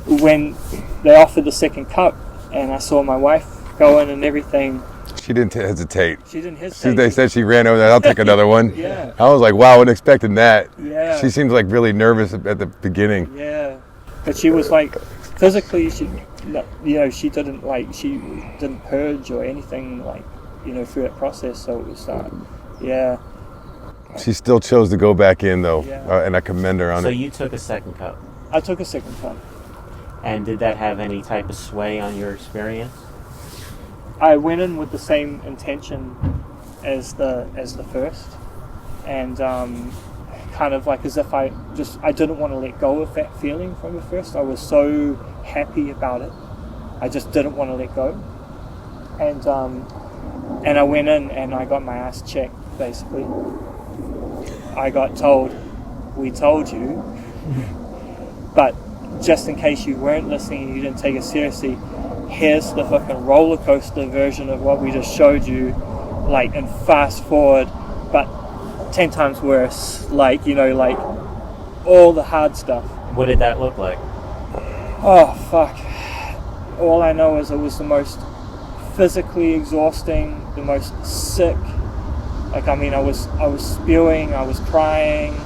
When they offered the second cup, and I saw my wife go in and everything, She didn't hesitate. she didn't hesitate. They said she ran over there. I'll take another one. Yeah. I was like, wow, I wasn't expecting that. Yeah. She seemed like really nervous at the beginning. Yeah, but she was like, physically, she didn't purge or anything, like, you know, through that process. So it was, yeah. She still chose to go back in though, Yeah. and I commend her on So it. you took a second cup. I took a second cup. And did that have any type of sway on your experience? I went in with the same intention as the first, and kind of like as if I didn't want to let go of that feeling from the first. I was so happy about it, I just didn't want to let go. And I went in and I got my ass checked. Basically, I got told, "We told you," but just in case you weren't listening and you didn't take it seriously, here's the fucking roller coaster version of what we just showed you, like, and fast forward, but 10 times worse, like, you know, like, all the hard stuff. What did that look like? Oh, fuck. All I know is it was the most physically exhausting, the most sick. Like, I mean, I was spewing, I was crying,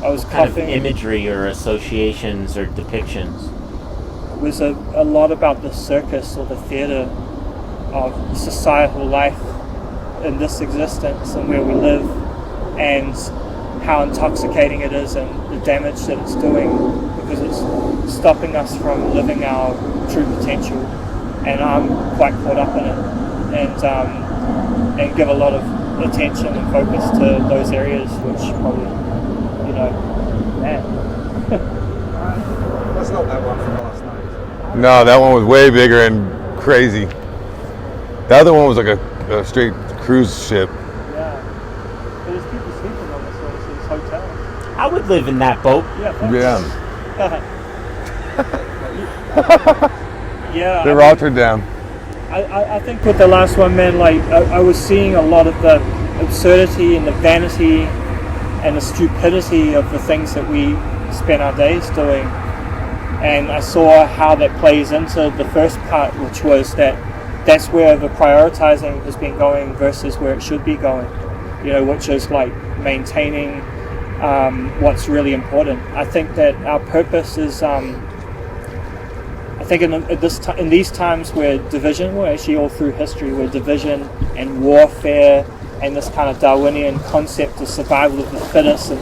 I was Kind of coughing. imagery or associations or depictions? It was a lot about the circus or the theatre of societal life in this existence and where we live, and how intoxicating it is, and the damage that it's doing, because it's stopping us from living our true potential. And I'm quite caught up in it, and give a lot of attention and focus to those areas, which probably, you know, man. That's not that one from last night. No, that one was way bigger and crazy. The other one was like a straight cruise ship. Yeah. But there's people sleeping on this one, so it's hotel. I would live in that boat. Yeah. Thanks. Yeah. Yeah. They're Rotterdam. I think with the last one, man, like, I was seeing a lot of the absurdity and the vanity and the stupidity of the things that we spend our days doing. And I saw how that plays into the first part, which was that's where the prioritizing has been going versus where it should be going, you know, which is like maintaining what's really important. I think that our purpose is, I think in these times where division, well, actually all through history, where division and warfare and this kind of Darwinian concept of survival of the fittest, and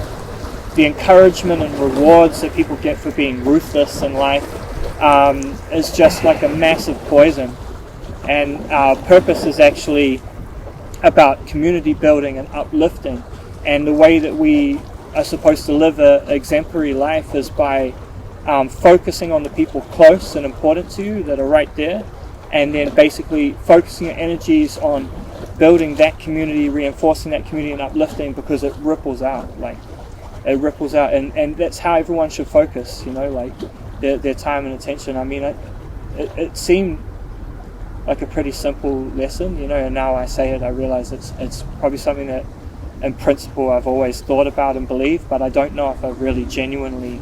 the encouragement and rewards that people get for being ruthless in life, is just like a massive poison. And our purpose is actually about community building and uplifting. And the way that we are supposed to live an exemplary life is by focusing on the people close and important to you that are right there, and then basically focusing your energies on building that community, reinforcing that community and uplifting, because it ripples out, and that's how everyone should focus, you know, like their time and attention. I mean, it seemed like a pretty simple lesson, you know, and now I say it, I realize it's probably something that in principle I've always thought about and believed, but I don't know if I've really genuinely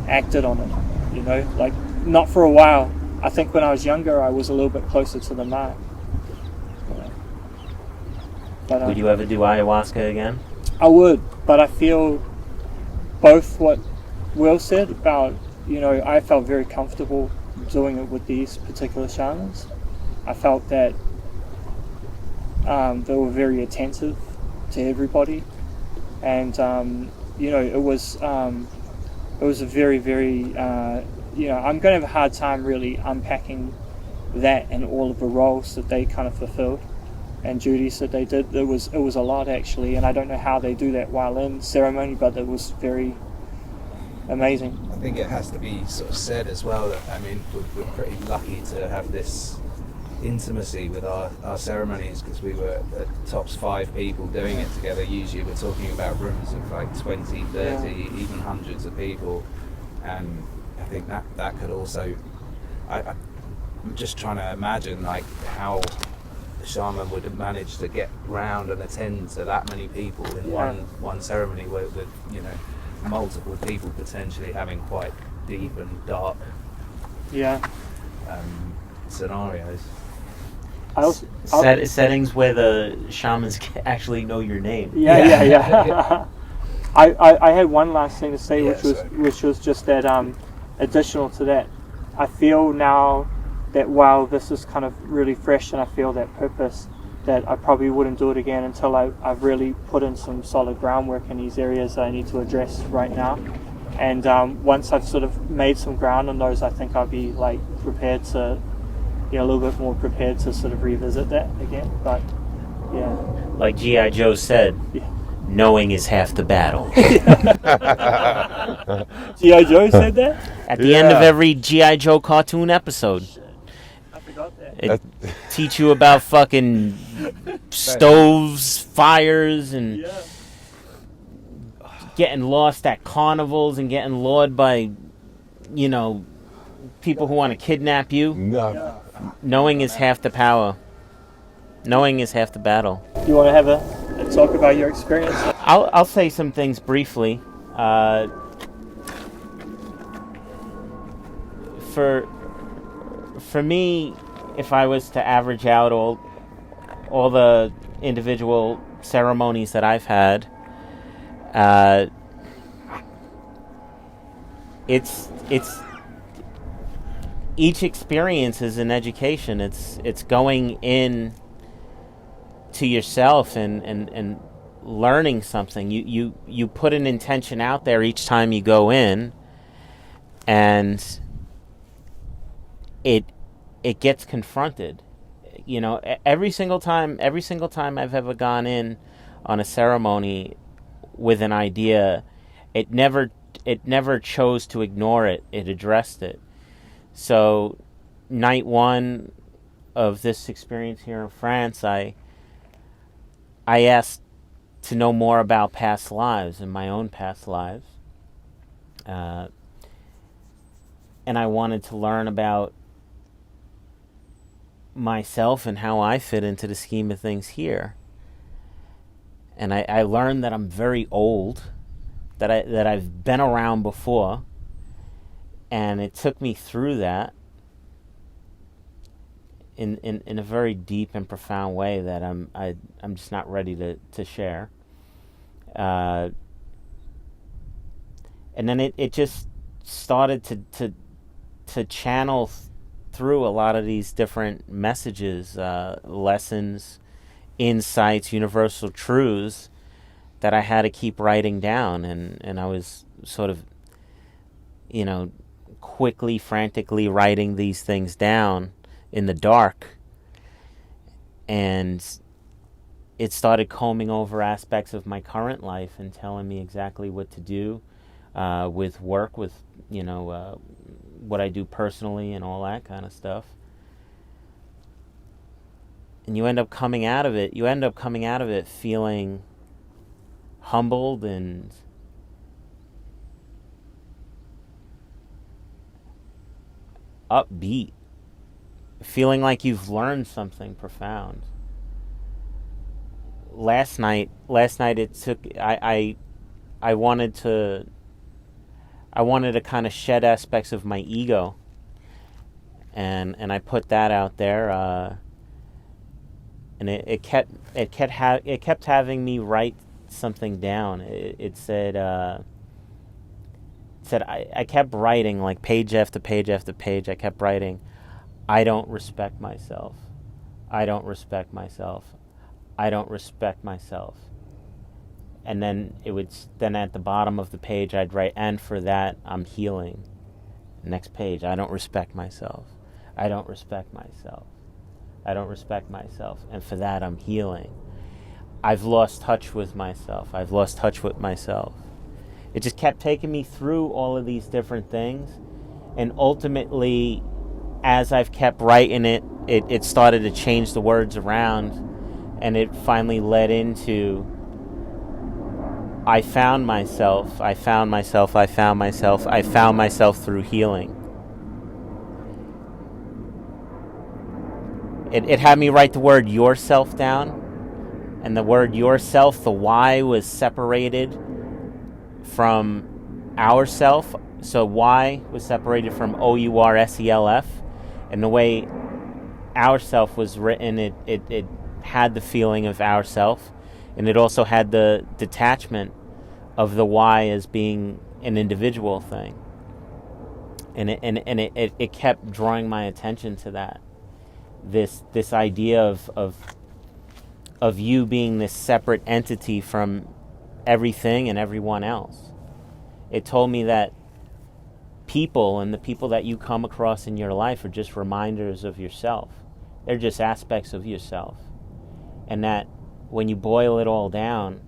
acted on it, you know, like not for a while. I think when I was younger I was a little bit closer to the mark. But, Would you ever do ayahuasca again? I would, but I feel both what Will said about, you know, I felt very comfortable doing it with these particular shamans. I felt that they were very attentive to everybody, and you know, it was a very, very you know, I'm going to have a hard time really unpacking that and all of the roles that they kind of fulfilled and duties that they did. It was a lot actually, and I don't know how they do that while in ceremony, but it was very amazing. I think it has to be sort of said as well that, I mean, we're pretty lucky to have this intimacy with our ceremonies, because we were at tops 5 people doing it together. Usually we're talking about rooms of like 20, 30, even hundreds of people, and I think that could also, I'm just trying to imagine like how the shaman would have managed to get round and attend to that many people in one ceremony with you know, multiple people potentially having quite deep and dark scenarios. Settings where the shamans actually know your name. Yeah. I had one last thing to say, which was just that additional to that, I feel now that while this is kind of really fresh and I feel that purpose, that I probably wouldn't do it again until I've really put in some solid groundwork in these areas that I need to address right now. And once I've sort of made some ground on those, I think I'll be like prepared to, you know, a little bit more prepared to sort of revisit that again. But yeah, like G.I. Joe said, knowing is half the battle. G.I. Joe said that? At the end of every G.I. Joe cartoon episode. I forgot that. It teach you about fucking stoves, fires, and getting lost at carnivals and getting lured by, you know, people who want to kidnap you. No. Knowing is half the power. Knowing is half the battle. You want to have a talk about your experience? I'll say some things briefly. For me, if I was to average out all the individual ceremonies that I've had, it's each experience is an education. It's going in to yourself and learning something. You put an intention out there each time you go in, and it gets confronted. You know, every single time I've ever gone in on a ceremony with an idea, it never chose to ignore it. It addressed it. So, night 1 of this experience here in France, I asked to know more about past lives and my own past lives. And I wanted to learn about myself and how I fit into the scheme of things here. And I learned that I'm very old, that I've been around before, and it took me through that in a very deep and profound way that I'm just not ready to share. And then it just started to channel through a lot of these different messages, lessons, insights, universal truths that I had to keep writing down, and I was sort of, you know, quickly, frantically writing these things down in the dark, and it started combing over aspects of my current life and telling me exactly what to do with work, with, you know, what I do personally and all that kind of stuff. And you end up coming out of it feeling humbled and upbeat feeling like you've learned something profound. Last night it took, I wanted to kind of shed aspects of my ego, and I put that out there, and it kept having me write something down. It said I kept writing, like page after page after page. I kept writing, I don't respect myself. I don't respect myself. I don't respect myself. And then then at the bottom of the page I'd write, and for that I'm healing. Next page, I don't respect myself. I don't respect myself. I don't respect myself. And for that I'm healing. I've lost touch with myself. I've lost touch with myself. It just kept taking me through all of these different things. And ultimately, as I've kept writing it started to change the words around. And it finally led into, I found myself, I found myself, I found myself, I found myself through healing. It had me write the word yourself down, and the word yourself, the Y was separated from ourself, so Y was separated from OURSELF, and the way ourself was written, it had the feeling of ourself, and it also had the detachment of the Y as being an individual thing, and it kept drawing my attention to that, this idea of you being this separate entity from everything and everyone else. It told me that people and the people that you come across in your life are just reminders of yourself. They're just aspects of yourself. And that when you boil it all down,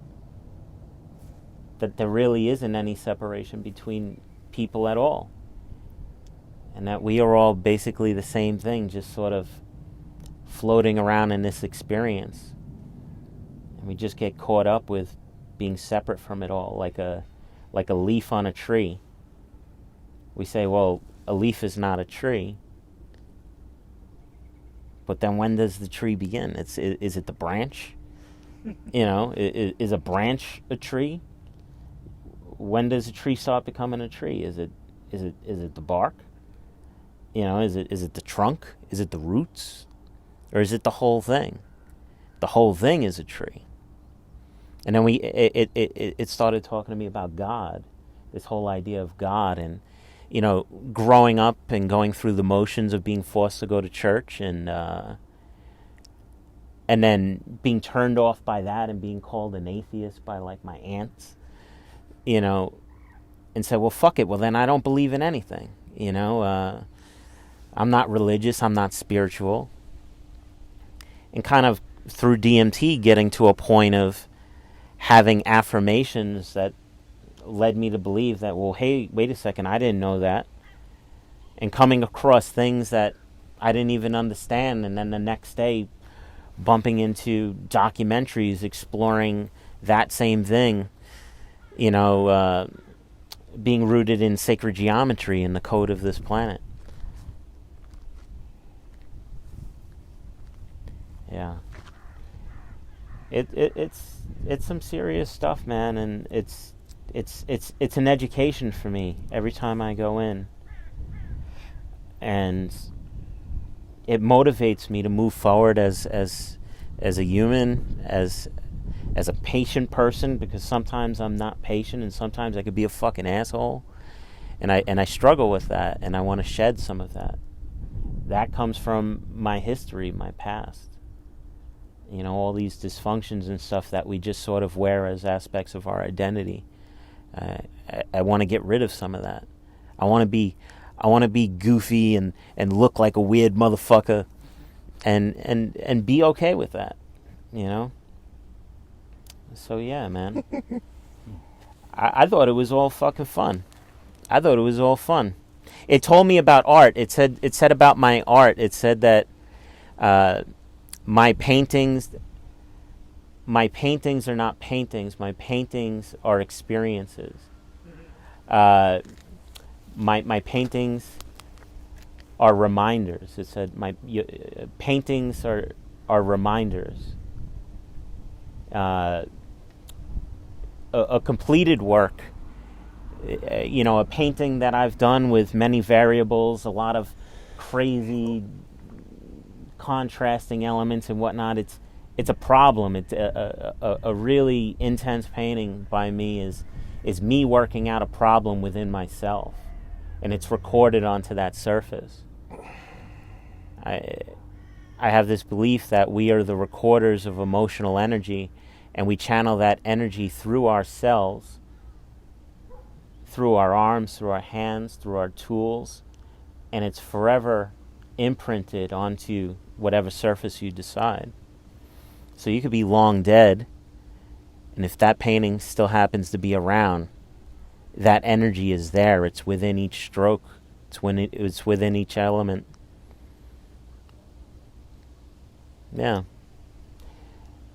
that there really isn't any separation between people at all. And that we are all basically the same thing, just sort of floating around in this experience. And we just get caught up with being separate from it all, like a leaf on a tree. We say, well, a leaf is not a tree. But then when does the tree begin? Is it the branch? You know, is a branch a tree? When does a tree start becoming a tree? Is it the bark? You know, is it the trunk? Is it the roots? Or is it the whole thing? The whole thing is a tree. And then it started talking to me about God, this whole idea of God, and you know, growing up and going through the motions of being forced to go to church, and then being turned off by that and being called an atheist by like my aunts, you know, and said, well, fuck it. Well, then I don't believe in anything. You know, I'm not religious. I'm not spiritual. And kind of through DMT getting to a point of having affirmations that led me to believe that, well, hey, wait a second, I didn't know that. And coming across things that I didn't even understand, and then the next day bumping into documentaries exploring that same thing, you know, being rooted in sacred geometry and the code of this planet. Yeah. It's some serious stuff, man, and it's an education for me every time I go in, and it motivates me to move forward as a human, as a patient person, because sometimes I'm not patient, and sometimes I could be a fucking asshole, and I struggle with that, and I want to shed some of that. That comes from my history, my past. You know, all these dysfunctions and stuff that we just sort of wear as aspects of our identity. I want to get rid of some of that. I want to be goofy and look like a weird motherfucker, and be okay with that, you know. So yeah, man. I thought it was all fucking fun. I thought it was all fun. It told me about art. It said about my art. It said that my paintings are not paintings. My paintings are experiences. My paintings are reminders. It said paintings are reminders. A completed work, a painting that I've done with many variables, a lot of crazy contrasting elements and whatnot. It's a problem. It's a really intense painting by me is me working out a problem within myself, and it's recorded onto that surface. I have this belief that we are the recorders of emotional energy, and we channel that energy through our cells, through our arms, through our hands, through our tools, and it's forever imprinted onto whatever surface you decide. So you could be long dead, and if that painting still happens to be around, that energy is there. It's within each stroke. It's within each element. Yeah.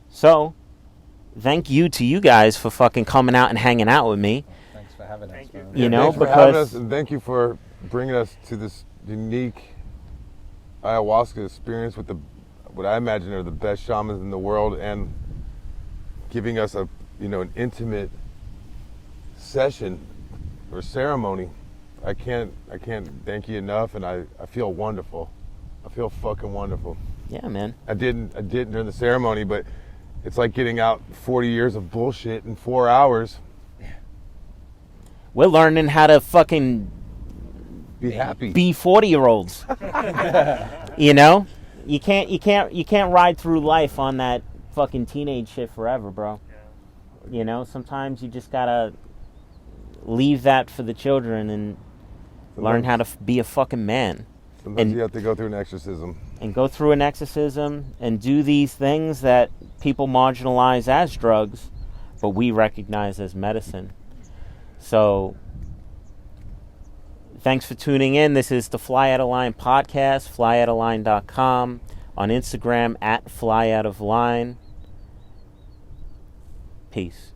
So, thank you to you guys for fucking coming out and hanging out with me. Thanks for having us. Man. Thanks for having us, and thank you for bringing us to this unique ayahuasca experience with what I imagine are the best shamans in the world, and giving us an intimate session or ceremony. I can't thank you enough, and I feel wonderful. I feel fucking wonderful. Yeah, man. I didn't during the ceremony, but it's like getting out 40 years of bullshit in 4 hours. We're learning how to fucking be happy. Be 40-year-olds. You can't ride through life on that fucking teenage shit forever, bro. Yeah. Sometimes you just gotta leave that for the children and learn how to be a fucking man. Sometimes you have to go through an exorcism. And go through an exorcism and do these things that people marginalize as drugs, but we recognize as medicine. So, thanks for tuning in. This is the Fly Out of Line podcast, flyoutofline.com, on Instagram @flyoutofline. Peace.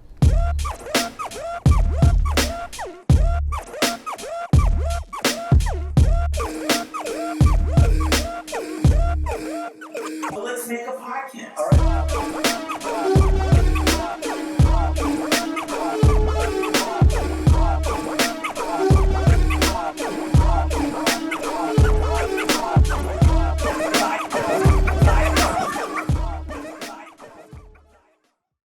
Let's make a podcast. All right.